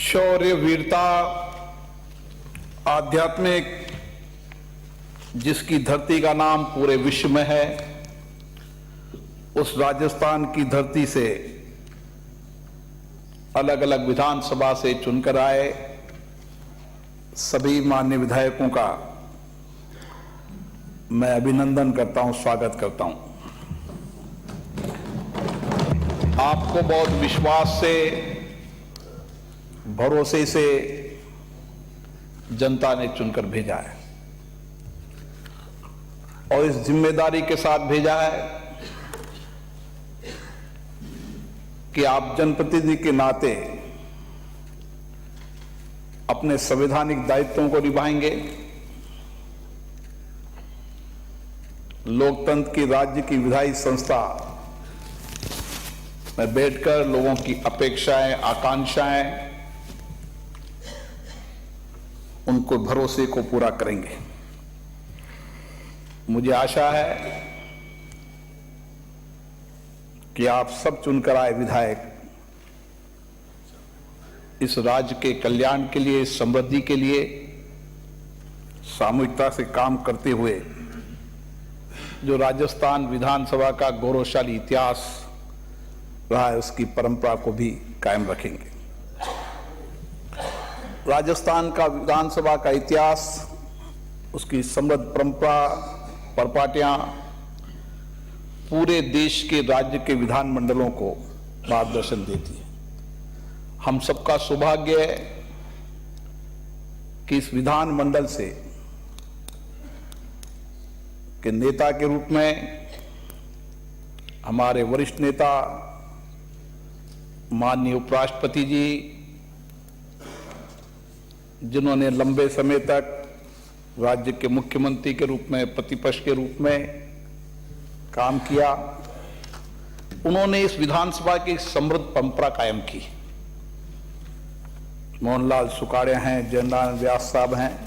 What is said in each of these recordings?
शौर्य, वीरता, आध्यात्मिक, जिसकी धरती का नाम पूरे विश्व में है, उस राजस्थान की धरती से अलग अलग विधानसभा से चुनकर आए सभी माननीय विधायकों का मैं अभिनंदन करता हूं, स्वागत करता हूं। आपको बहुत विश्वास से, भरोसे से जनता ने चुनकर भेजा है और इस जिम्मेदारी के साथ भेजा है कि आप जनप्रतिनिधि के नाते अपने संवैधानिक दायित्वों को निभाएंगे, लोकतंत्र की राज्य की विधायी संस्था में बैठकर लोगों की अपेक्षाएं, आकांक्षाएं, उनको भरोसे को पूरा करेंगे। मुझे आशा है कि आप सब चुनकर आए विधायक इस राज्य के कल्याण के लिए, समृद्धि के लिए सामूहिकता से काम करते हुए जो राजस्थान विधानसभा का गौरवशाली इतिहास रहा है उसकी परंपरा को भी कायम रखेंगे। राजस्थान का विधानसभा का इतिहास, उसकी समृद्ध परंपरा, परपाटियां पूरे देश के राज्य के विधानमंडलों को मार्गदर्शन देती है। हम सबका सौभाग्य है कि इस विधानमंडल से के नेता के रूप में हमारे वरिष्ठ नेता माननीय उपराष्ट्रपति जी, जिन्होंने लंबे समय तक राज्य के मुख्यमंत्री के रूप में, प्रतिपक्ष के रूप में काम किया, उन्होंने इस विधानसभा की समृद्ध परंपरा कायम की। मोहनलाल सुखाड़िया हैं, जयनारायण व्यास साहब हैं,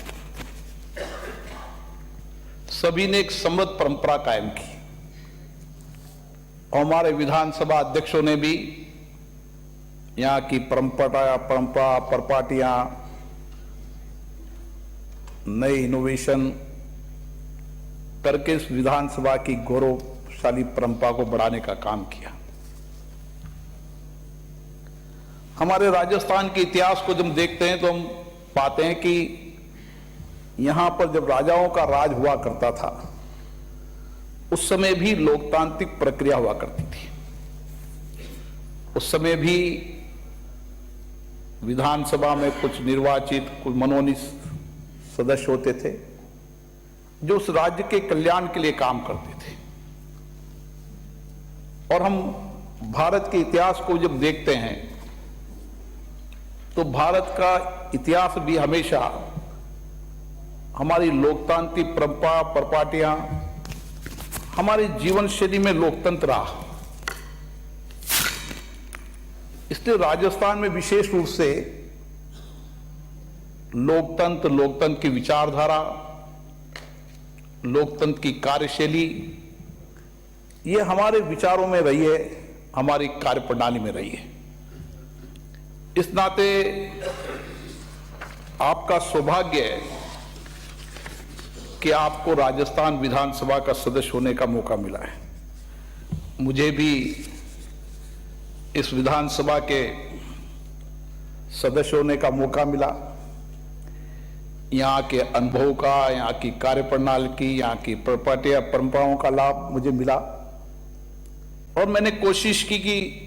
सभी ने एक समृद्ध परंपरा कायम की और हमारे विधानसभा अध्यक्षों ने भी यहाँ की परंपरा, परपाटियां, नई इनोवेशन करके इस विधानसभा की गौरवशाली परंपरा को बढ़ाने का काम किया। हमारे राजस्थान के इतिहास को जब देखते हैं तो हम पाते हैं कि यहां पर जब राजाओं का राज हुआ करता था उस समय भी लोकतांत्रिक प्रक्रिया हुआ करती थी। उस समय भी विधानसभा में कुछ निर्वाचित, कुछ मनोनीत सदस्य होते थे जो उस राज्य के कल्याण के लिए काम करते थे। और हम भारत के इतिहास को जब देखते हैं तो भारत का इतिहास भी हमेशा हमारी लोकतांत्रिक परंपरा, परपाटियां, हमारी जीवन शैली में लोकतंत्र रहा। इसलिए राजस्थान में विशेष रूप से लोकतंत्र की विचारधारा, लोकतंत्र की कार्यशैली, ये हमारे विचारों में रही है, हमारी कार्यप्रणाली में रही है। इस नाते आपका सौभाग्य है कि आपको राजस्थान विधानसभा का सदस्य होने का मौका मिला है। मुझे भी इस विधानसभा के सदस्य होने का मौका मिला। यहाँ के अनुभव का, यहाँ की कार्यप्रणाली की, यहाँ की प्रॉपर्टियां, परंपराओं का लाभ मुझे मिला और मैंने कोशिश की कि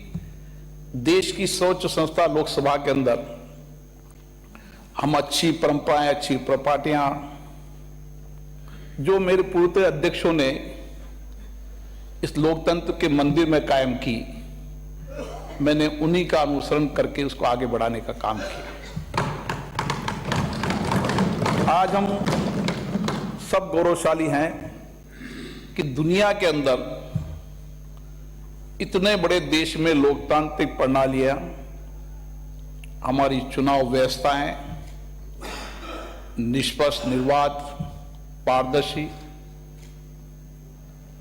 देश की सर्वोच्च संस्था लोकसभा के अंदर हम अच्छी परंपराएं, अच्छी प्रॉपर्टियां जो मेरे पूर्व अध्यक्षों ने इस लोकतंत्र के मंदिर में कायम की, मैंने उन्हीं का अनुसरण करके उसको आगे बढ़ाने का काम किया। आज हम सब गौरवशाली हैं कि दुनिया के अंदर इतने बड़े देश में लोकतांत्रिक प्रणालियां, हमारी चुनाव व्यवस्थाएं निष्पक्ष, निर्वाध, पारदर्शी,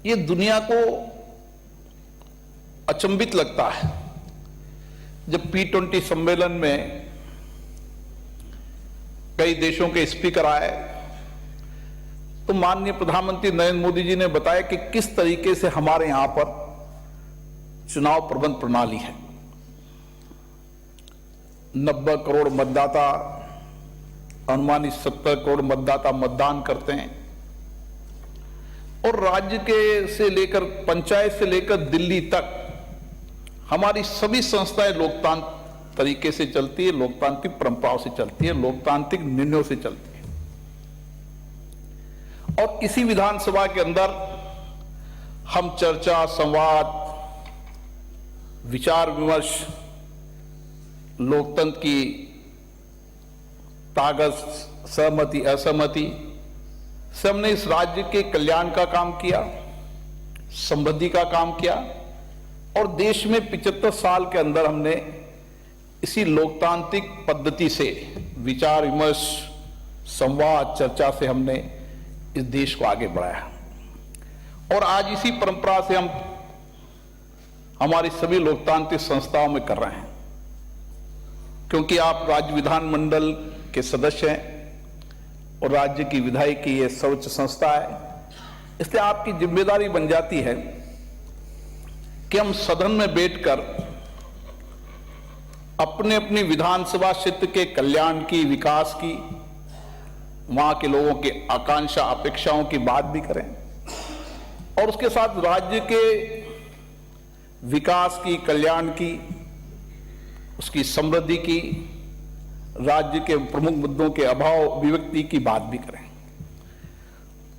ये दुनिया को अचंभित लगता है। जब P20 सम्मेलन में कई देशों के स्पीकर आए, तो माननीय प्रधानमंत्री नरेंद्र मोदी जी ने बताया कि किस तरीके से हमारे यहां पर चुनाव प्रबंध प्रणाली है। 90 करोड़ मतदाता, अनुमानित 70 करोड़ मतदाता मतदान करते हैं और राज्य के से लेकर पंचायत से लेकर दिल्ली तक हमारी सभी संस्थाएं लोकतांत्रिक तरीके से चलती है, लोकतांत्रिक परंपराओं से चलती है, लोकतांत्रिक निर्णयों से चलती है। और इसी विधानसभा के अंदर हम चर्चा, संवाद, विचार विमर्श, लोकतंत्र की ताकत, सहमति असहमति से हमने इस राज्य के कल्याण का काम किया, समृद्धि का काम किया और देश में 75 साल के अंदर हमने इसी लोकतांत्रिक पद्धति से विचार विमर्श, संवाद, चर्चा से हमने इस देश को आगे बढ़ाया। और आज इसी परंपरा से हम हमारी सभी लोकतांत्रिक संस्थाओं में कर रहे हैं, क्योंकि आप राज्य विधानमंडल के सदस्य हैं और राज्य की विधायिकी ये सर्वोच्च संस्था है, इसलिए आपकी जिम्मेदारी बन जाती है कि हम सदन में बैठकर अपने अपनी विधानसभा क्षेत्र के कल्याण की, विकास की, वहां के लोगों की आकांक्षा, अपेक्षाओं की बात भी करें और उसके साथ राज्य के विकास की, कल्याण की, उसकी समृद्धि की, राज्य के प्रमुख मुद्दों के अभाव अभिव्यक्ति की बात भी करें।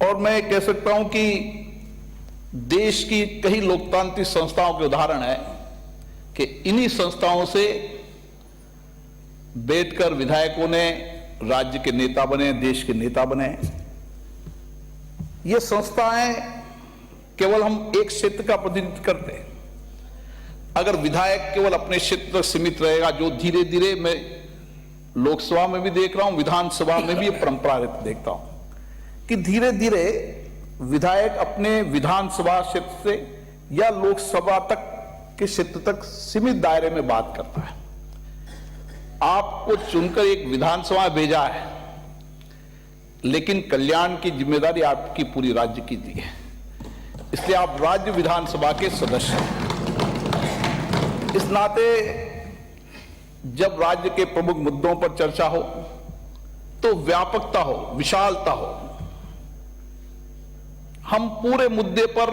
और मैं कह सकता हूं कि देश की कई लोकतांत्रिक संस्थाओं के उदाहरण है कि इन्हीं संस्थाओं से बैठकर विधायकों ने राज्य के नेता बने, देश के नेता बने। ये संस्थाएं केवल हम एक क्षेत्र का प्रतिनिधित्व करते हैं। अगर विधायक केवल अपने क्षेत्र तक सीमित रहेगा, जो धीरे धीरे मैं लोकसभा में भी देख रहा हूं, विधानसभा में भी ये परंपरा देखता हूं कि धीरे धीरे विधायक अपने विधानसभा क्षेत्र से या लोकसभा तक के क्षेत्र तक सीमित दायरे में बात करता है। आपको चुनकर एक विधानसभा भेजा है, लेकिन कल्याण की जिम्मेदारी आपकी पूरी राज्य की दी है, इसलिए आप राज्य विधानसभा के सदस्य हैं। इस नाते जब राज्य के प्रमुख मुद्दों पर चर्चा हो तो व्यापकता हो, विशालता हो। हम पूरे मुद्दे पर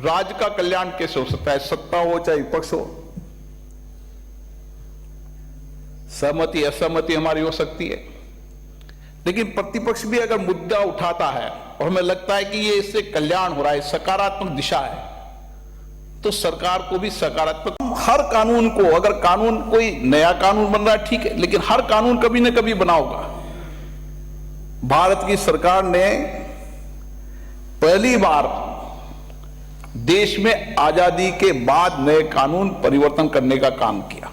राज्य का कल्याण कैसे हो सकता है, सत्ता हो चाहे विपक्ष हो, सहमति असहमति हमारी हो सकती है, लेकिन प्रतिपक्ष भी अगर मुद्दा उठाता है और हमें लगता है कि ये इससे कल्याण हो रहा है, सकारात्मक दिशा है, तो सरकार को भी सकारात्मक, हर कानून को, अगर कानून कोई नया कानून बन रहा है ठीक है, लेकिन हर कानून कभी ना कभी बना होगा। भारत की सरकार ने पहली बार देश में आजादी के बाद नए कानून परिवर्तन करने का काम किया।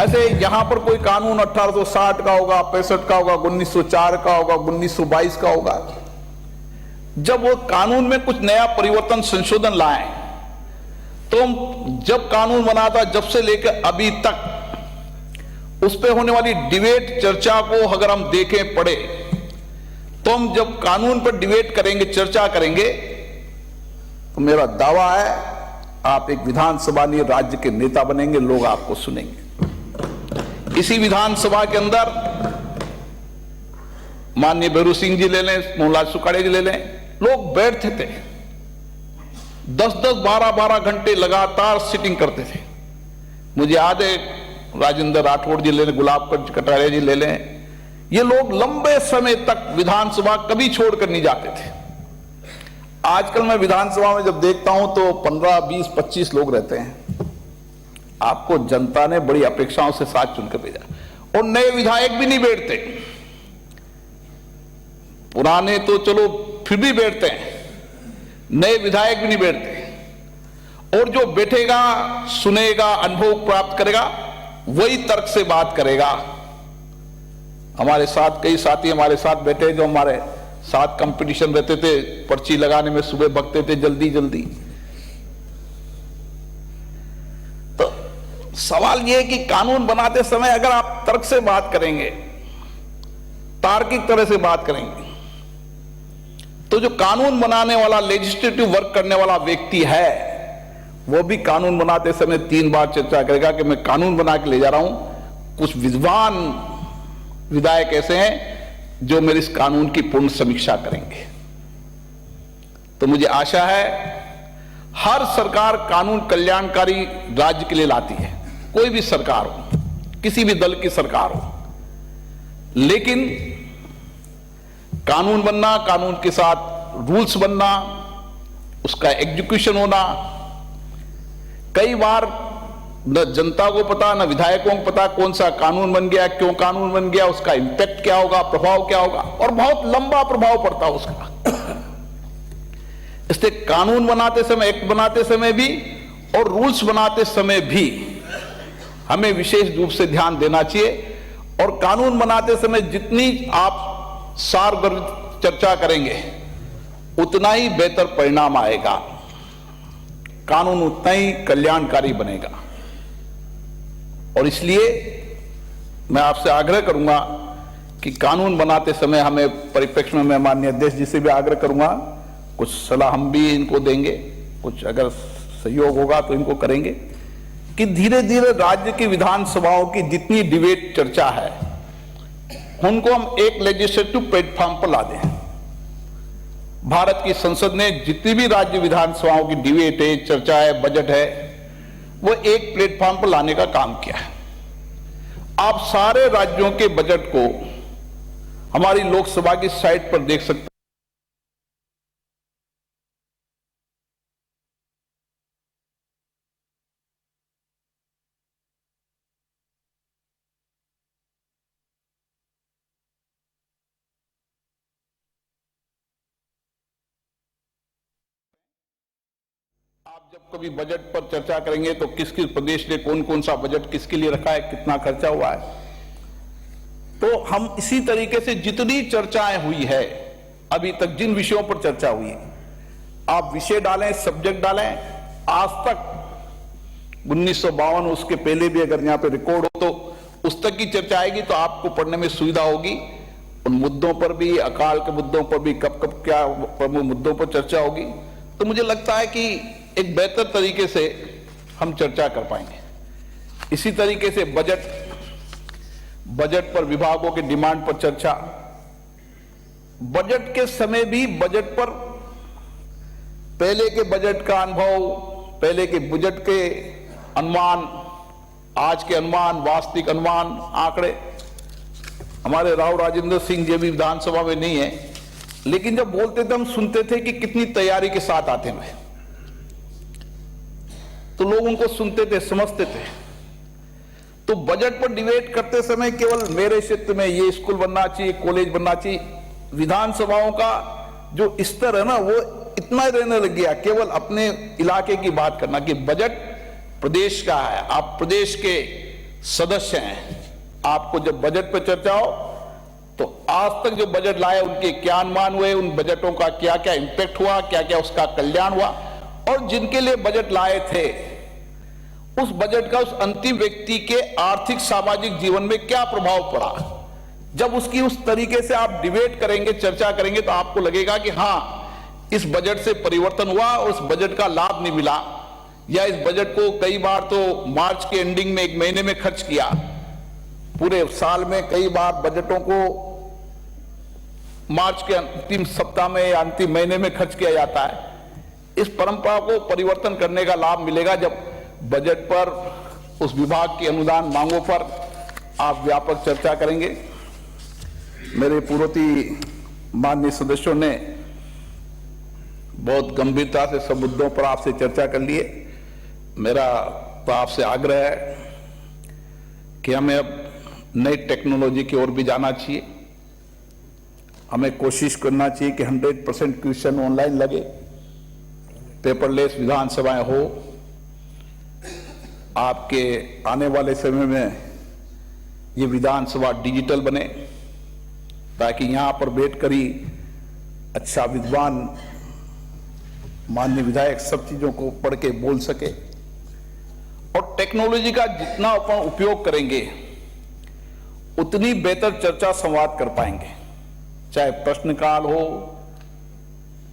ऐसे यहां पर कोई कानून 1860 का होगा, 65 का होगा, 1904 का होगा, 1922 का होगा। जब वो कानून में कुछ नया परिवर्तन, संशोधन लाए, तो जब कानून बना था, जब से लेकर अभी तक उस पर होने वाली डिबेट, चर्चा को अगर हम देखें, पढ़े, तो हम जब कानून पर डिबेट करेंगे, चर्चा करेंगे, तो मेरा दावा है आप एक विधानसभा में राज्य के नेता बनेंगे, लोग आपको सुनेंगे। इसी विधानसभा के अंदर माननीय भैरू सिंह जी ले लें, मोहनलाल सुखाड़े जी ले लें, लोग बैठते थे 10-10, 12-12 घंटे लगातार सिटिंग करते थे। मुझे याद है राजेंद्र राठौड़ जी ले लें, गुलाब कटारिया जी ले लें, ये लोग लंबे समय तक विधानसभा कभी छोड़कर नहीं जाते थे। आजकल मैं विधानसभा में जब देखता हूं तो 15, 20, 25 लोग रहते हैं। आपको जनता ने बड़ी अपेक्षाओं से साथ चुनकर भेजा और नए विधायक भी नहीं बैठते, पुराने तो चलो फिर भी बैठते हैं, नए विधायक भी नहीं बैठते। और जो बैठेगा, सुनेगा, अनुभव प्राप्त करेगा, वही तर्क से बात करेगा। हमारे साथ कई साथी हमारे साथ बैठे जो हमारे साथ कंपटीशन रहते थे, पर्ची लगाने में सुबह भगते थे जल्दी जल्दी। तो सवाल यह है कि कानून बनाते समय अगर आप तर्क से बात करेंगे, तार्किक तरह से बात करेंगे, तो जो कानून बनाने वाला, लेजिस्लेटिव वर्क करने वाला व्यक्ति है, वो भी कानून बनाते समय 3 बार चर्चा करेगा कि मैं कानून बना के ले जा रहा हूं। कुछ विद्वान विधायक ऐसे हैं जो मेरे इस कानून की पूर्ण समीक्षा करेंगे। तो मुझे आशा है हर सरकार कानून कल्याणकारी राज्य के लिए लाती है, कोई भी सरकार हो, किसी भी दल की सरकार हो, लेकिन कानून बनना, कानून के साथ रूल्स बनना, उसका एग्जीक्यूशन होना, कई बार न जनता को पता, न विधायकों को पता कौन सा कानून बन गया, क्यों कानून बन गया, उसका इंपैक्ट क्या होगा, प्रभाव क्या होगा, और बहुत लंबा प्रभाव पड़ता है उसका। इसलिए कानून बनाते समय, एक्ट बनाते समय भी और रूल्स बनाते समय भी हमें विशेष रूप से ध्यान देना चाहिए। और कानून बनाते समय जितनी आप सारगर्भित चर्चा करेंगे उतना ही बेहतर परिणाम आएगा, कानून उतना ही कल्याणकारी बनेगा। और इसलिए मैं आपसे आग्रह करूंगा कि कानून बनाते समय हमें परिप्रेक्ष्य में, मैं माननीय अध्यक्ष जी से भी आग्रह करूंगा, कुछ सलाह हम भी इनको देंगे, कुछ अगर सहयोग होगा तो इनको करेंगे, कि धीरे धीरे राज्य की विधानसभाओं की जितनी डिबेट चर्चा है उनको हम एक लेजिस्लेटिव प्लेटफॉर्म पर ला दें। भारत की संसद ने जितनी भी राज्य विधानसभाओं की डिबेट है, चर्चा है, बजट है, वो एक प्लेटफॉर्म पर लाने का काम किया है। आप सारे राज्यों के बजट को हमारी लोकसभा की साइट पर देख सकते हैं। आप जब कभी बजट पर चर्चा करेंगे तो किस किस प्रदेश ने कौन कौन सा बजट किसके लिए रखा है, कितना खर्चा हुआ है, तो हम इसी तरीके से जितनी चर्चाएं हुई है अभी तक, जिन विषयों पर चर्चा हुई है, आप विषय डालें, सब्जेक्ट डालें, आज तक 1952 उसके पहले भी अगर यहां पे रिकॉर्ड हो तो उस तक की चर्चा आएगी, तो आपको पढ़ने में सुविधा होगी। उन मुद्दों पर भी, अकाल के मुद्दों पर भी कब कब क्या प्रमुख मुद्दों पर चर्चा होगी, तो मुझे लगता है कि एक बेहतर तरीके से हम चर्चा कर पाएंगे। इसी तरीके से बजट पर विभागों के डिमांड पर चर्चा, बजट के समय भी बजट पर पहले के बजट का अनुभव, पहले के बजट के अनुमान, आज के अनुमान, वास्तविक अनुमान, आंकड़े। हमारे राव राजेंद्र सिंह जी भी विधानसभा में नहीं है, लेकिन जब बोलते थे हम सुनते थे कि कितनी तैयारी के साथ आते हैं, तो लोग उनको सुनते थे, समझते थे। तो बजट पर डिबेट करते समय केवल मेरे क्षेत्र में ये स्कूल बनना चाहिए, कॉलेज बनना चाहिए, विधानसभाओं का जो स्तर है ना वो इतना रहने लग गया, केवल अपने इलाके की बात करना, कि बजट प्रदेश का है, आप प्रदेश के सदस्य हैं, आपको जब बजट पर चर्चा हो तो आज तक जो बजट लाए उनके क्या अनुमान हुए, उन बजटों का क्या क्या इंपैक्ट हुआ, क्या क्या उसका कल्याण हुआ, और जिनके लिए बजट लाए थे उस बजट का उस अंतिम व्यक्ति के आर्थिक सामाजिक जीवन में क्या प्रभाव पड़ा। जब उसकी उस तरीके से आप डिबेट करेंगे, चर्चा करेंगे, तो आपको लगेगा कि हां इस बजट से परिवर्तन हुआ, उस बजट का लाभ नहीं मिला, या इस बजट को कई बार तो मार्च के एंडिंग में 1 महीने में खर्च किया, पूरे साल में कई बार बजटों को मार्च के अंतिम सप्ताह में या अंतिम महीने में खर्च किया जाता है। इस परंपरा को परिवर्तन करने का लाभ मिलेगा जब बजट पर, उस विभाग की अनुदान मांगों पर आप व्यापक चर्चा करेंगे। मेरे पूर्ववर्ती माननीय सदस्यों ने बहुत गंभीरता से सब मुद्दों पर आपसे चर्चा कर ली है। मेरा तो आपसे आग्रह है कि हमें अब नई टेक्नोलॉजी की ओर भी जाना चाहिए। हमें कोशिश करना चाहिए कि 100% क्वेश्चन ऑनलाइन लगे, पेपरलेस विधानसभाएं हो। आपके आने वाले समय में ये विधानसभा डिजिटल बने, ताकि यहां पर बैठकर ही अच्छा विद्वान माननीय विधायक सब चीजों को पढ़ के बोल सके। और और टेक्नोलॉजी का जितना अपन उपयोग करेंगे उतनी बेहतर चर्चा संवाद कर पाएंगे, चाहे प्रश्नकाल हो,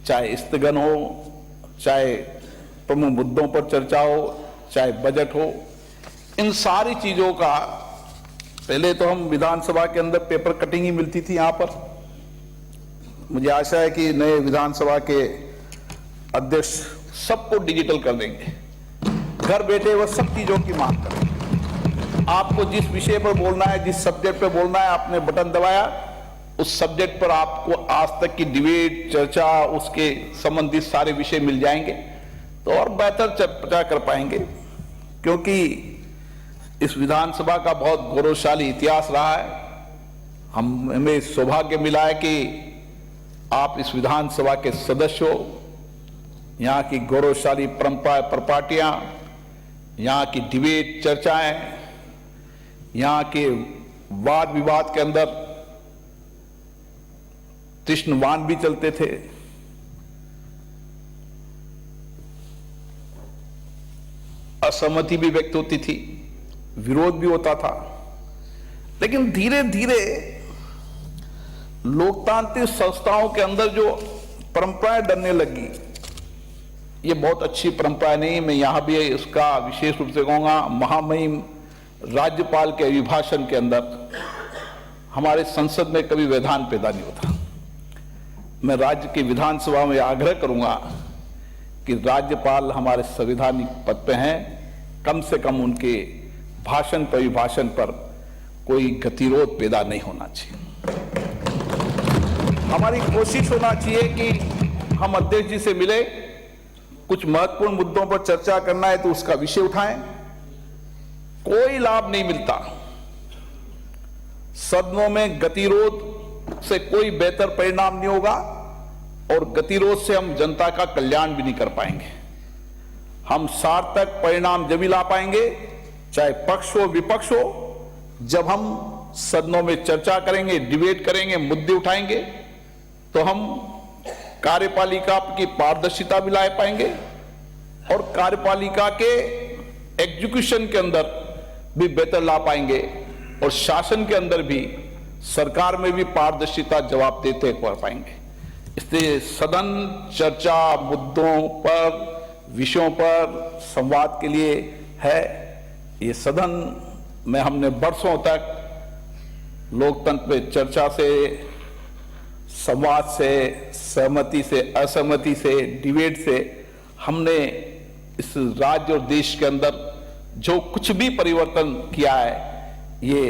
चाहे स्थगन हो, चाहे प्रमुख मुद्दों पर चर्चा हो, चाहे बजट हो। इन सारी चीजों का पहले तो हम विधानसभा के अंदर पेपर कटिंग ही मिलती थी यहां पर। मुझे आशा है कि नए विधानसभा के अध्यक्ष सबको डिजिटल कर देंगे, घर बैठे वह सब चीजों की मांग करेंगे। आपको जिस विषय पर बोलना है, जिस सब्जेक्ट पर बोलना है, आपने बटन दबाया, उस सब्जेक्ट पर आपको आज तक की डिबेट, चर्चा, उसके संबंधित सारे विषय मिल जाएंगे, तो और बेहतर चर्चा कर पाएंगे। क्योंकि इस विधानसभा का बहुत गौरवशाली इतिहास रहा है। हमें सौभाग्य मिला है कि आप इस विधानसभा के सदस्य हो। यहाँ की गौरवशाली परंपरा, प्रपाटियां, यहाँ की डिबेट, चर्चाएं, यहाँ के वाद विवाद के अंदर कृष्णवान भी चलते थे। असहमति भी व्यक्त होती थी, विरोध भी होता था, लेकिन धीरे धीरे लोकतांत्रिक संस्थाओं के अंदर जो परंपराएं डरने लगी, ये बहुत अच्छी परंपरा नहीं। मैं यहां भी इसका विशेष रूप से कहूंगा, महामहिम राज्यपाल के अभिभाषण के अंदर हमारे संसद में कभी व्यवधान पैदा नहीं होता। मैं राज्य की विधानसभा में आग्रह करूंगा कि राज्यपाल हमारे संवैधानिक पद पे हैं, कम से कम उनके भाषण पर, अभिभाषण पर कोई गतिरोध पैदा नहीं होना चाहिए। हमारी कोशिश होना चाहिए कि हम अध्यक्ष जी से मिले, कुछ महत्वपूर्ण मुद्दों पर चर्चा करना है तो उसका विषय उठाएं। कोई लाभ नहीं मिलता, सदनों में गतिरोध से कोई बेहतर परिणाम नहीं होगा, और गतिरोध से हम जनता का कल्याण भी नहीं कर पाएंगे। हम सार्थक परिणाम जब भी ला पाएंगे, चाहे पक्ष हो विपक्ष हो, जब हम सदनों में चर्चा करेंगे, डिबेट करेंगे, मुद्दे उठाएंगे, तो हम कार्यपालिका की पारदर्शिता भी ला पाएंगे और कार्यपालिका के एग्जीक्यूशन के अंदर भी बेहतर ला पाएंगे, और शासन के अंदर भी, सरकार में भी पारदर्शिता जवाब देते कर पाएंगे। इसलिए सदन चर्चा, मुद्दों पर, विषयों पर संवाद के लिए है। ये सदन में हमने वर्षों तक लोकतंत्र में चर्चा से, संवाद से, सहमति से, असहमति से, डिबेट से, हमने इस राज्य और देश के अंदर जो कुछ भी परिवर्तन किया है, ये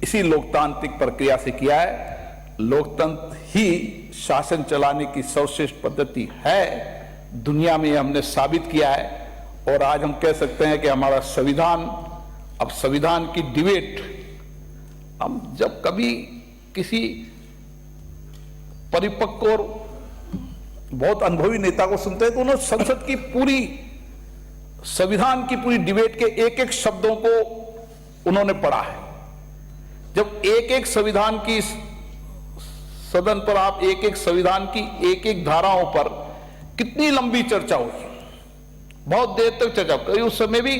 इसी लोकतांत्रिक प्रक्रिया से किया है। लोकतंत्र ही शासन चलाने की सर्वश्रेष्ठ पद्धति है, दुनिया में हमने साबित किया है। और आज हम कह सकते हैं कि हमारा संविधान, अब संविधान की डिबेट, हम जब कभी किसी परिपक्व और बहुत अनुभवी नेता को सुनते हैं तो उन्होंने संसद की पूरी, संविधान की पूरी डिबेट के एक एक शब्दों को उन्होंने पढ़ा है। जब एक एक संविधान की, सदन पर आप एक एक संविधान की एक एक धाराओं पर कितनी लंबी चर्चा हुई, बहुत देर तक चर्चा हुई। उस समय भी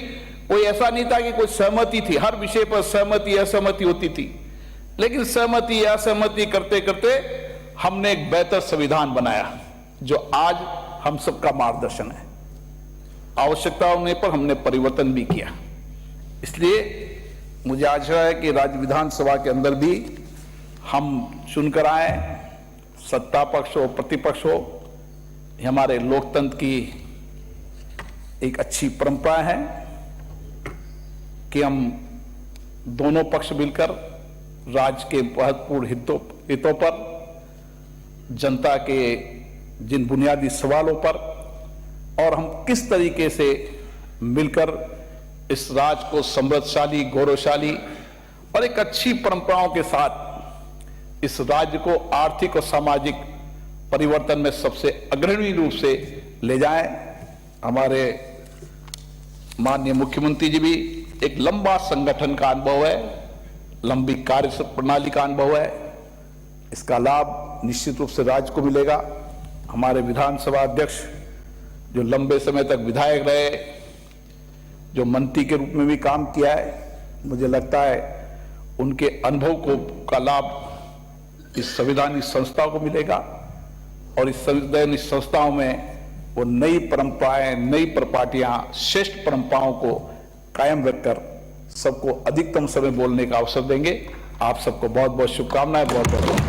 कोई ऐसा नहीं था कि कोई सहमति थी, हर विषय पर सहमति असहमति होती थी, लेकिन सहमति असहमति करते करते हमने एक बेहतर संविधान बनाया जो आज हम सबका मार्गदर्शन है। आवश्यकता होने पर हमने परिवर्तन भी किया। इसलिए मुझे आशा है कि राज्य विधानसभा के अंदर भी हम चुनकर आए, सत्ता पक्ष हो प्रतिपक्ष हो, हमारे लोकतंत्र की एक अच्छी परंपरा है कि हम दोनों पक्ष मिलकर राज्य के महत्वपूर्ण हितों पर, जनता के जिन बुनियादी सवालों पर, और हम किस तरीके से मिलकर इस राज्य को समृद्धशाली, गौरवशाली और एक अच्छी परंपराओं के साथ इस राज्य को आर्थिक और सामाजिक परिवर्तन में सबसे अग्रणी रूप से ले जाएं। हमारे माननीय मुख्यमंत्री जी भी, एक लंबा संगठन का अनुभव है, लंबी कार्य प्रणाली का अनुभव है, इसका लाभ निश्चित रूप से राज्य को मिलेगा। हमारे विधानसभा अध्यक्ष जो लंबे समय तक विधायक रहे, जो मंत्री के रूप में भी काम किया है, मुझे लगता है उनके अनुभव का लाभ इस संवैधानिक संस्था को मिलेगा और इस संवैधानिक संस्थाओं में वो नई परंपराएं, नई प्रपाटियां, श्रेष्ठ परंपराओं को कायम रखकर सबको अधिकतम समय बोलने का अवसर देंगे। आप सबको बहुत बहुत शुभकामनाएं, बहुत बहुत